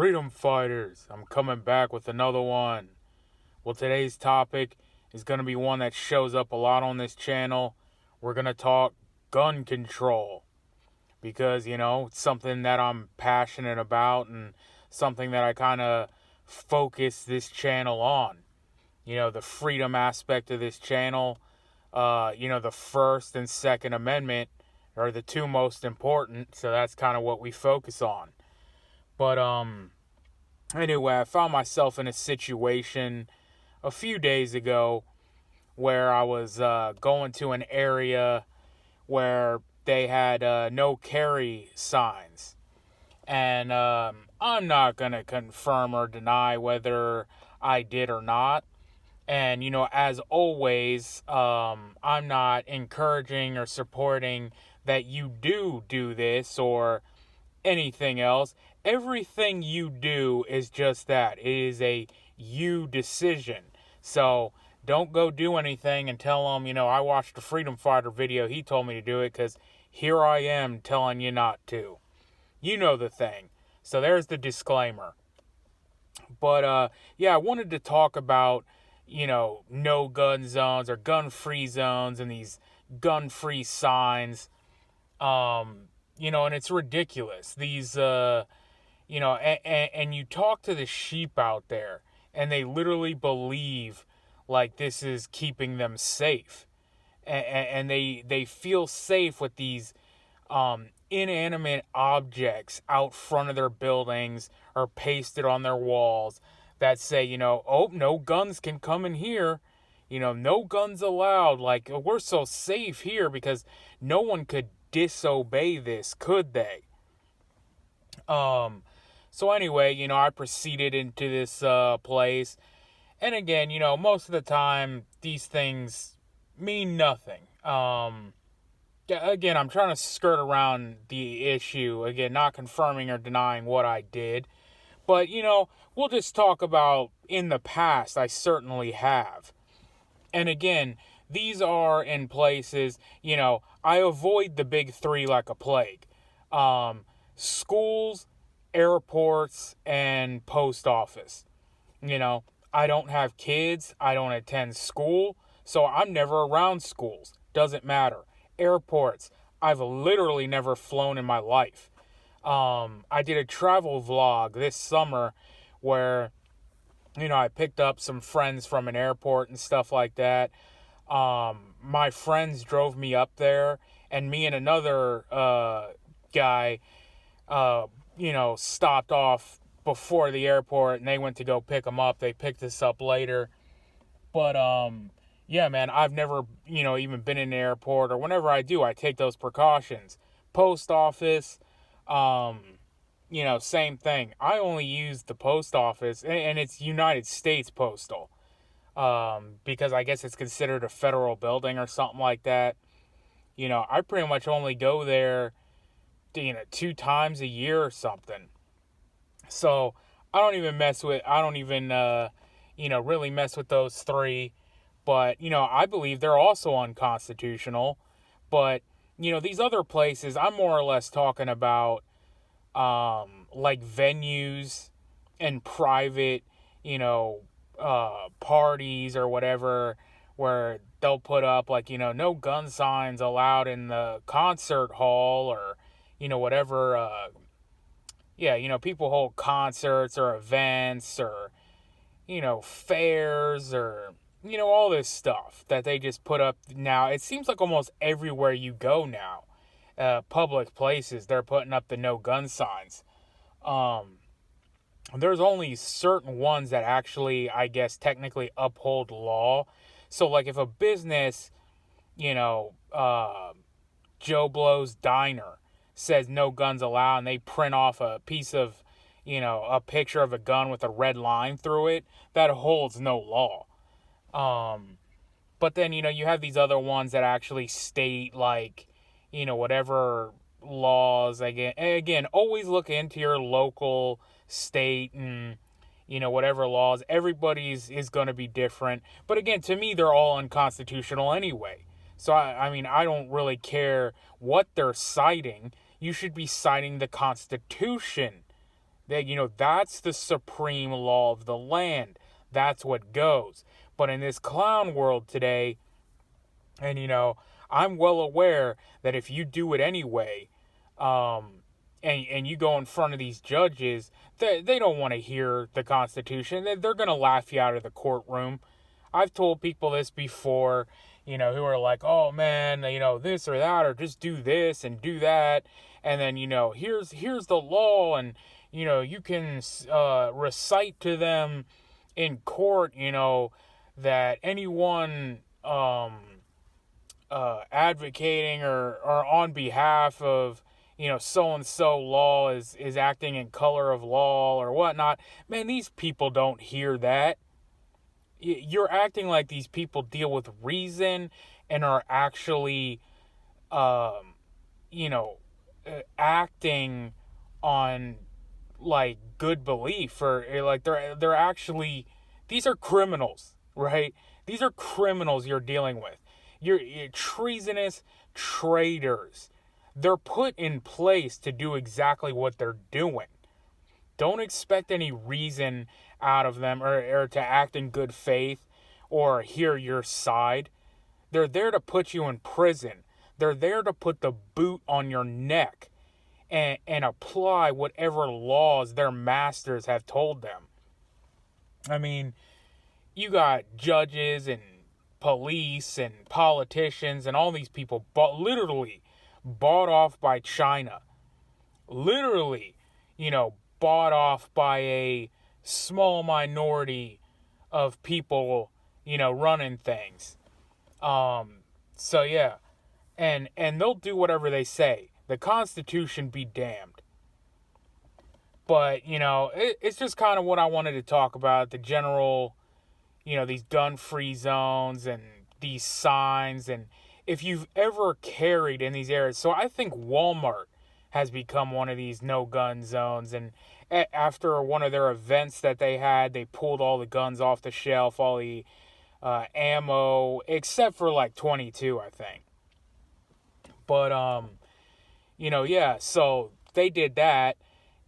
Freedom Fighters. I'm coming back with another one. Well, today's topic is going to be one that shows up a lot on this channel. We're going to talk gun control because, it's something that I'm passionate about and something that I kind of focus this channel on. The freedom aspect of this channel, the First and Second Amendment are the two most important, so that's kind of what we focus on. But anyway, I found myself in a situation a few days ago where I was going to an area where they had no carry signs. And I'm not going to confirm or deny whether I did or not. And, as always, I'm not encouraging or supporting that you do this or anything else. Everything you do is just that. It is a you decision. So don't go do anything and tell them, I watched a Freedom Fighter video. He told me to do it because here I am telling you not to. You know the thing. So there's the disclaimer. But, I wanted to talk about, no gun zones or gun-free zones and these gun-free signs. And it's ridiculous. These, and you talk to the sheep out there, and they literally believe like this is keeping them safe. And they feel safe with these inanimate objects out front of their buildings or pasted on their walls that say, no guns can come in here. No guns allowed. Like, we're so safe here because no one could disobey this, could they? So anyway, I proceeded into this place. And again, most of the time, these things mean nothing. Again, I'm trying to skirt around the issue. Again, not confirming or denying what I did. But, we'll just talk about in the past, I certainly have. And again, these are in places, I avoid the big three like a plague. Schools, airports, and post office. I don't have kids. I don't attend school. So I'm never around schools. Doesn't matter. Airports. I've literally never flown in my life. I did a travel vlog this summer where, I picked up some friends from an airport and stuff like that. My friends drove me up there, and me and another guy, stopped off before the airport, and they went to go pick them up. They picked us up later. But, yeah, man, I've never, even been in an airport, or whenever I do, I take those precautions. Post office, same thing. I only use the post office, and it's United States Postal, because I guess it's considered a federal building or something like that. I pretty much only go there, 2 times a year or something. So I don't even really mess with those three. But, I believe they're also unconstitutional. But, these other places, I'm more or less talking about, like venues and private, parties or whatever, where they'll put up like, no gun signs allowed in the concert hall or, whatever, people hold concerts or events or, fairs or, all this stuff that they just put up now. It seems like almost everywhere you go now, public places, they're putting up the no gun signs. There's only certain ones that actually, I guess, technically uphold law. So, like, if a business, Joe Blow's Diner says no guns allowed, and they print off a piece of, a picture of a gun with a red line through it, that holds no law. But then, you have these other ones that actually state, like, whatever laws. Again, always look into your local state and, whatever laws. Everybody's is going to be different. But again, to me, they're all unconstitutional anyway. So, I don't really care what they're citing. You should be citing the Constitution. That's the supreme law of the land. That's what goes. But in this clown world today, and I'm well aware that if you do it anyway, and you go in front of these judges, they don't want to hear the Constitution. They're going to laugh you out of the courtroom. I've told people this before, who are like, oh man, this or that, or just do this and do that. And then, here's the law, and, you can recite to them in court, that anyone advocating or on behalf of, so-and-so law is acting in color of law or whatnot. Man, these people don't hear that. You're acting like these people deal with reason and are actually, acting on like good belief, or like they're actually, these are criminals, right? These are criminals you're dealing with. You're treasonous traitors. They're put in place to do exactly what they're doing. Don't expect any reason out of them, or to act in good faith or hear your side. They're there to put you in prison. They're there to put the boot on your neck and apply whatever laws their masters have told them. I mean, you got judges and police and politicians and all these people literally bought off by China. Literally, bought off by a small minority of people, running things. So yeah. And they'll do whatever they say. The Constitution be damned. But, it's just kind of what I wanted to talk about. The general, these gun-free zones and these signs. And if you've ever carried in these areas. So I think Walmart has become one of these no-gun zones. And after one of their events that they had, they pulled all the guns off the shelf, all the ammo, except for like 22, I think. But, yeah, so they did that.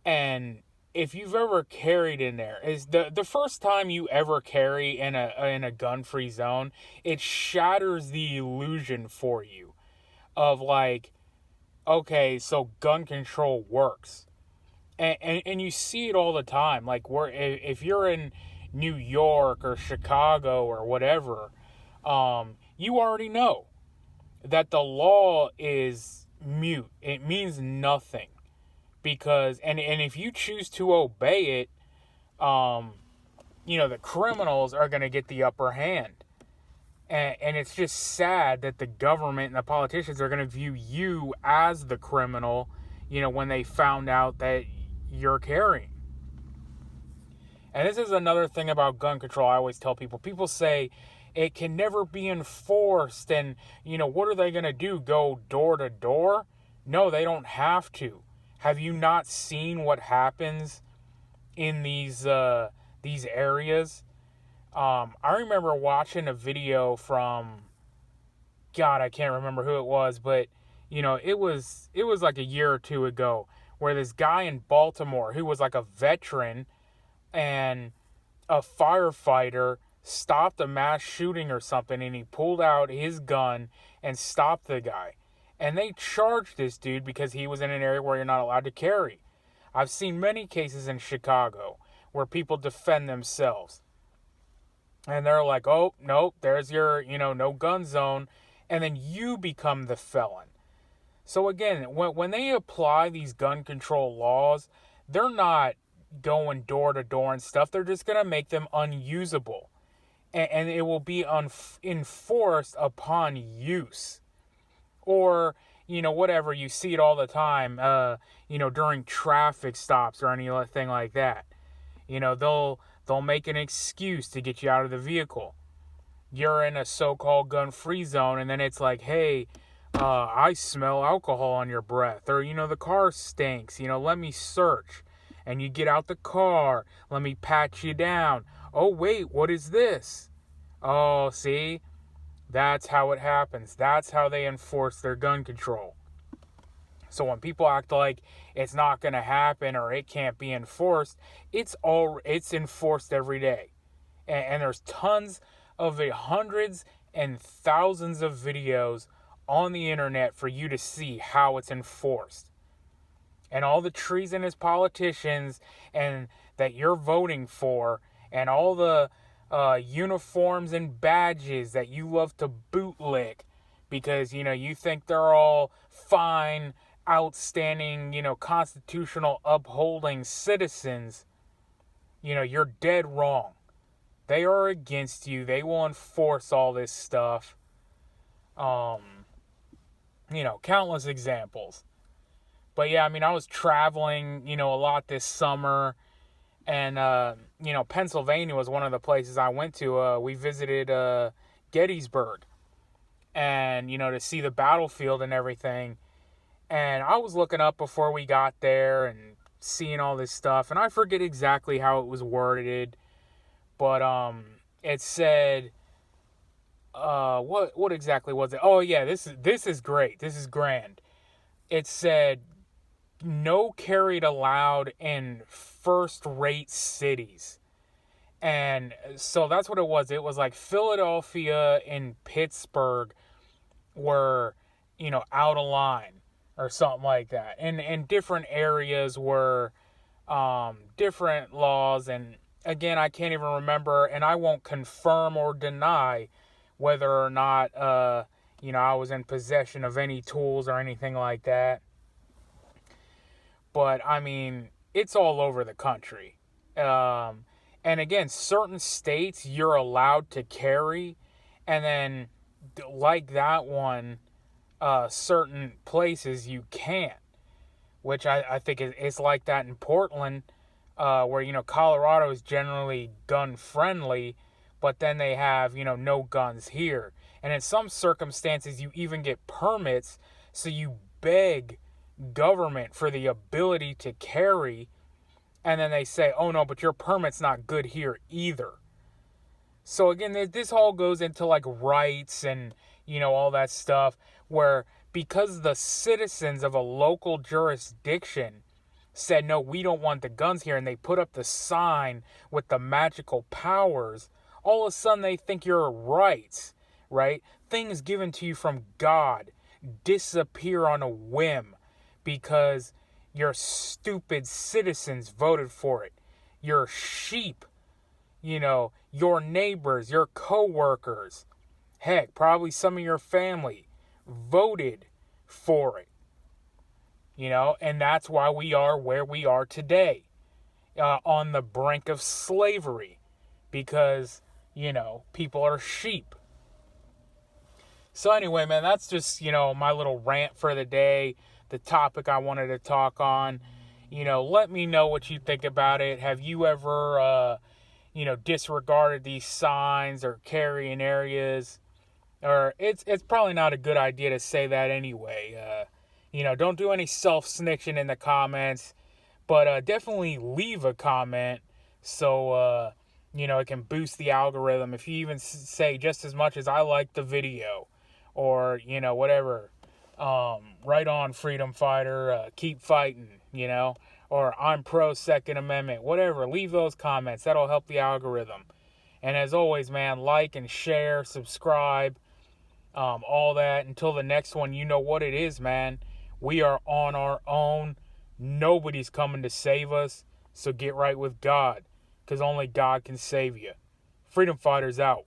And if you've ever carried in there, is the first time you ever carry in a gun-free zone, it shatters the illusion for you of like, okay, so gun control works. And you see it all the time. Like, if you're in New York or Chicago or whatever, you already know that the law is mute. It means nothing. Because, and if you choose to obey it, the criminals are going to get the upper hand. And it's just sad that the government and the politicians are going to view you as the criminal, when they found out that you're carrying. And this is another thing about gun control I always tell people. People say it can never be enforced, and, what are they going to do? Go door to door? No, they don't have to. Have you not seen what happens in these areas? I remember watching a video from, God, I can't remember who it was, but, it was like a year or two ago, where this guy in Baltimore who was like a veteran and a firefighter stopped a mass shooting or something, and he pulled out his gun and stopped the guy. And they charged this dude because he was in an area where you're not allowed to carry. I've seen many cases in Chicago where people defend themselves. And they're like, oh, nope, there's your, no gun zone. And then you become the felon. So again, when they apply these gun control laws, they're not going door to door and stuff. They're just going to make them unusable. And it will be enforced upon use. Or, whatever, you see it all the time, during traffic stops or anything like that. They'll make an excuse to get you out of the vehicle. You're in a so-called gun-free zone, and then it's like, hey, I smell alcohol on your breath. Or, the car stinks. Let me search. And you get out the car. Let me pat you down. Oh, wait, what is this? Oh, see? That's how it happens. That's how they enforce their gun control. So when people act like it's not going to happen or it can't be enforced, it's enforced every day. And there's tons of it, hundreds and thousands of videos on the internet for you to see how it's enforced. And all the treasonous politicians and that you're voting for, and all the uniforms and badges that you love to bootlick because, you think they're all fine, outstanding, constitutional upholding citizens, you're dead wrong. They are against you. They will enforce all this stuff. Countless examples. But yeah, I was traveling, a lot this summer. And, Pennsylvania was one of the places I went to. We visited Gettysburg. And, to see the battlefield and everything. And I was looking up before we got there and seeing all this stuff. And I forget exactly how it was worded. But it said, what exactly was it? Oh, yeah, this is great. This is grand. It said, no carried allowed in first-rate cities. And so that's what it was. It was like Philadelphia and Pittsburgh were, out of line or something like that. And different areas were different laws. And again, I can't even remember, and I won't confirm or deny whether or not, I was in possession of any tools or anything like that. But, it's all over the country. And again, certain states you're allowed to carry. And then, like that one, certain places you can't. Which I think is like that in Portland, where, Colorado is generally gun-friendly. But then they have, no guns here. And in some circumstances, you even get permits. So you beg government for the ability to carry, and then they say, oh no, but your permit's not good here either. So again, this all goes into like rights and all that stuff, where because the citizens of a local jurisdiction said, no, we don't want the guns here, and they put up the sign with the magical powers, all of a sudden they think your rights, right, things given to you from God, disappear on a whim because your stupid citizens voted for it. Your sheep, your neighbors, your co-workers, heck, probably some of your family voted for it. And that's why we are where we are today, on the brink of slavery, because, people are sheep. So anyway, man, that's just, my little rant for the day, the topic I wanted to talk on. Let me know what you think about it. Have you ever, disregarded these signs or carrying areas? Or it's probably not a good idea to say that anyway. Don't do any self-snitching in the comments, but definitely leave a comment so, it can boost the algorithm. If you even say just as much as I like the video, or, whatever, right on, freedom fighter, keep fighting, or I'm pro Second Amendment, whatever, leave those comments. That'll help the algorithm. And as always, man, like and share, subscribe, all that. Until the next one, you know what it is, man. We are on our own. Nobody's coming to save us. So get right with God, because only God can save you. Freedom Fighters out.